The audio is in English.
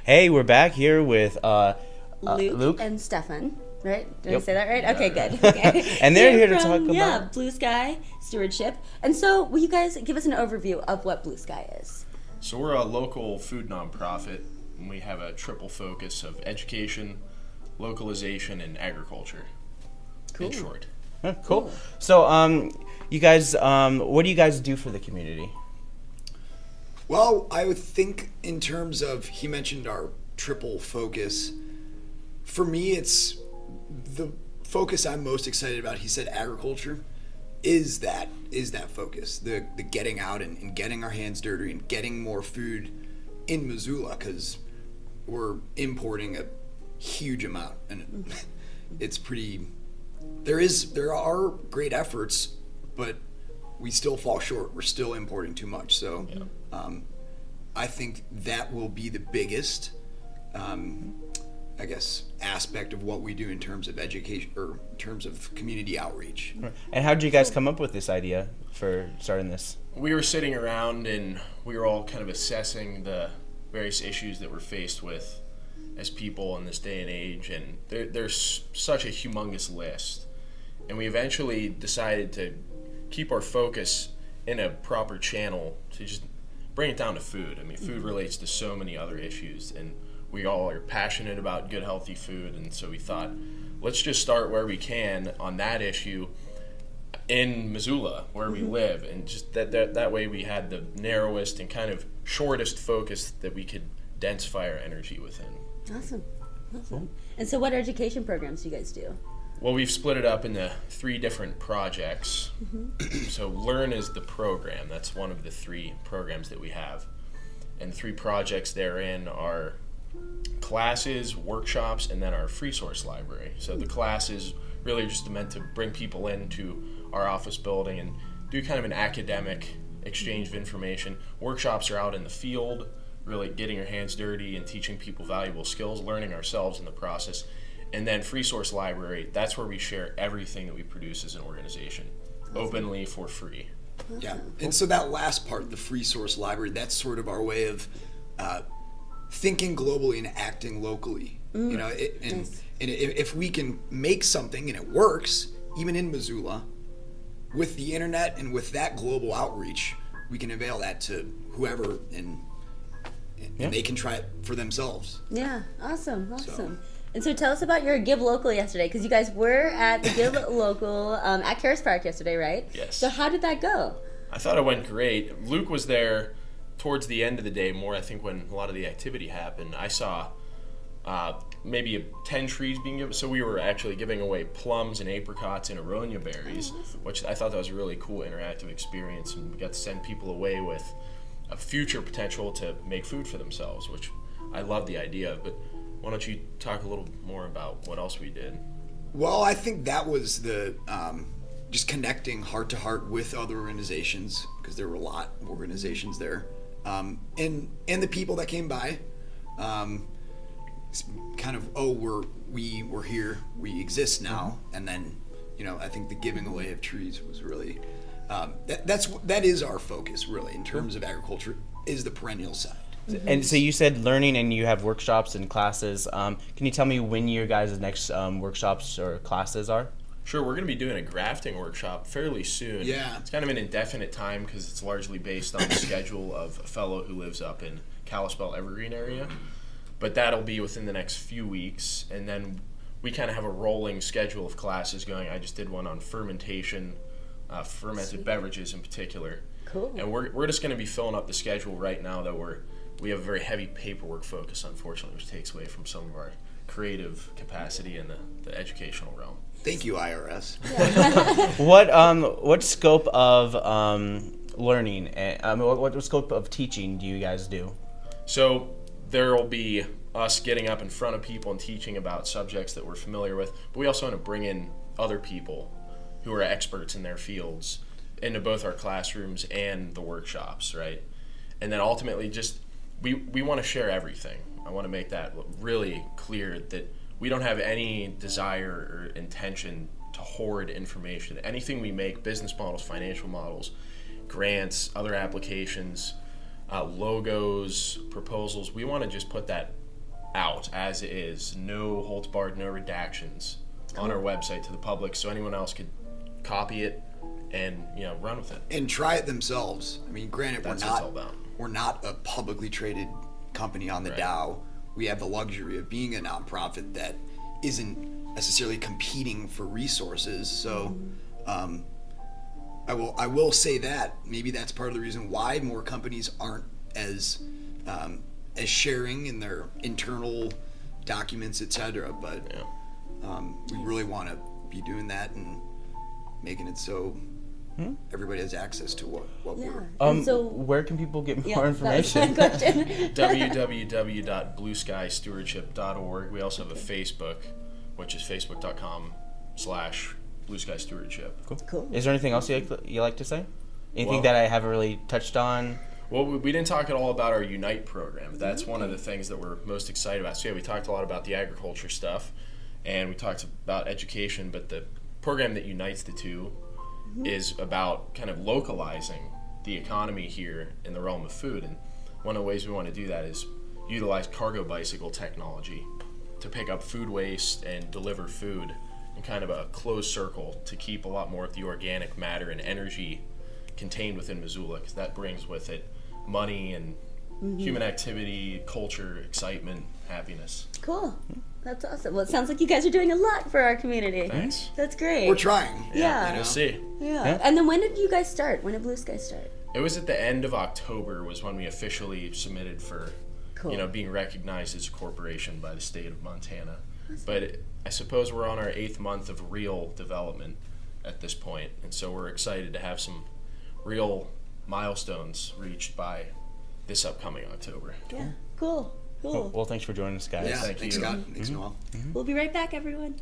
Hey, we're back here with Luke and Stefan, right? Did I Yep. say that right? Okay, good. Okay. And they're here to from, talk about- Yeah, Blue Sky Stewardship. And so, will you guys give us an overview of what Blue Sky is? So we're a local food nonprofit, and we have a triple focus of education, localization, and agriculture. In short. Huh, cool. So, you guys, what do you guys do for the community? Well, I would think in terms of, he mentioned our triple focus. For me, it's the focus I'm most excited about. He said agriculture is that focus, the getting out and getting our hands dirty and getting more food in Missoula, because we're importing a huge amount, and it's pretty. There are great efforts, but we still fall short. We're still importing too much. So I think that will be the biggest, I guess, aspect of what we do in terms of education or in terms of community outreach. And how did you guys come up with this idea for starting this? We were sitting around and we were all kind of assessing the various issues that we're faced with as people in this day and age, and there's such a humongous list. And we eventually decided to keep our focus in a proper channel to just bring it down to food. I mean, food relates to so many other issues, and we all are passionate about good, healthy food, and so we thought, let's just start where we can on that issue in Missoula, where we live, and just that way we had the narrowest and kind of shortest focus that we could densify our energy within. Awesome. And so, what education programs do you guys do? Well, we've split it up into 3 different projects. So Learn is the program. That's one of the 3 programs that we have. And 3 projects therein are classes, workshops, and then our free source library. So the classes really are just meant to bring people into our office building and do kind of an academic exchange of information. Workshops are out in the field, really getting your hands dirty and teaching people valuable skills, learning ourselves in the process. And then free source library, that's where we share everything that we produce as an organization, openly for free. Yeah, and so that last part, the free source library, that's sort of our way of thinking globally and acting locally. You know, and if we can make something and it works, even in Missoula, with the internet and with that global outreach, we can avail that to whoever, and they can try it for themselves. Yeah, awesome. And so tell us about your Give Local yesterday, because you guys were at the Give Local at Karis Park yesterday, right? Yes. So how did that go? I thought it went great. Luke was there towards the end of the day, more I think when a lot of the activity happened. I saw maybe 10 trees being given. So we were actually giving away plums and apricots and aronia berries, which I thought that was a really cool interactive experience. And we got to send people away with a future potential to make food for themselves, which I love the idea of. But why don't you talk a little more about what else we did? Well, I think that was the just connecting heart to heart with other organizations, because there were a lot of organizations there, and the people that came by. It's kind of, we're here, we exist now, and then I think the giving away of trees was really that is our focus really in terms of agriculture, is the perennial side. And so you said learning, and you have workshops and classes. Can you tell me when your guys' next workshops or classes are? Sure, we're going to be doing a grafting workshop fairly soon. Yeah. It's kind of an indefinite time because it's largely based on the schedule of a fellow who lives up in Kalispell Evergreen area. But that'll be within the next few weeks. And then we kind of have a rolling schedule of classes going. I just did one on fermentation, fermented beverages in particular. Cool. And we're just going to be filling up the schedule right now that we have a very heavy paperwork focus, unfortunately, which takes away from some of our creative capacity in the educational realm. Thank you, IRS. What scope of learning, what scope of teaching do you guys do? So there will be us getting up in front of people and teaching about subjects that we're familiar with, but we also want to bring in other people who are experts in their fields into both our classrooms and the workshops, right? And then ultimately just we want to share everything. I want to make that really clear that we don't have any desire or intention to hoard information. Anything we make, business models, financial models, grants, other applications, logos, proposals, we want to just put that out as is, no holds barred, no redactions on our website to the public, so anyone else could copy it and run with it and try it themselves. I mean, granted, That's what it's all about. we're not a publicly traded company on the Right. Dow. We have the luxury of being a nonprofit that isn't necessarily competing for resources. So, I will say that maybe that's part of the reason why more companies aren't as sharing in their internal documents, etc. But we really want to be doing that and making it so everybody has access to what Yeah. we're. And so, Where can people get yeah, more that was my information? question. www.blueskystewardship.org. We also have a Facebook, which is facebook.com/blueskystewardship. Cool. Is there anything else you like to say? Anything Well- that I haven't really touched on? Well, we didn't talk at all about our Unite program. That's one of the things that we're most excited about. So, we talked a lot about the agriculture stuff, and we talked about education, but the program that unites the two is about kind of localizing the economy here in the realm of food. And one of the ways we want to do that is utilize cargo bicycle technology to pick up food waste and deliver food in kind of a closed circle to keep a lot more of the organic matter and energy contained within Missoula, because that brings with it money and human activity, culture, excitement, happiness. Cool. That's awesome. Well, it sounds like you guys are doing a lot for our community. Thanks. That's great. We're trying. Yeah. We'll see. Yeah. And then when did you guys start? When did Blue Sky start? It was at the end of October was when we officially submitted for, Cool. being recognized as a corporation by the state of Montana. But I suppose we're on our 8th month of real development at this point, and so we're excited to have some real milestones reached by this upcoming October. Yeah. Cool. Cool. Well, thanks for joining us, guys. Yeah, Thank thanks, you. Scott. Thanks, Noel. We'll be right back, everyone.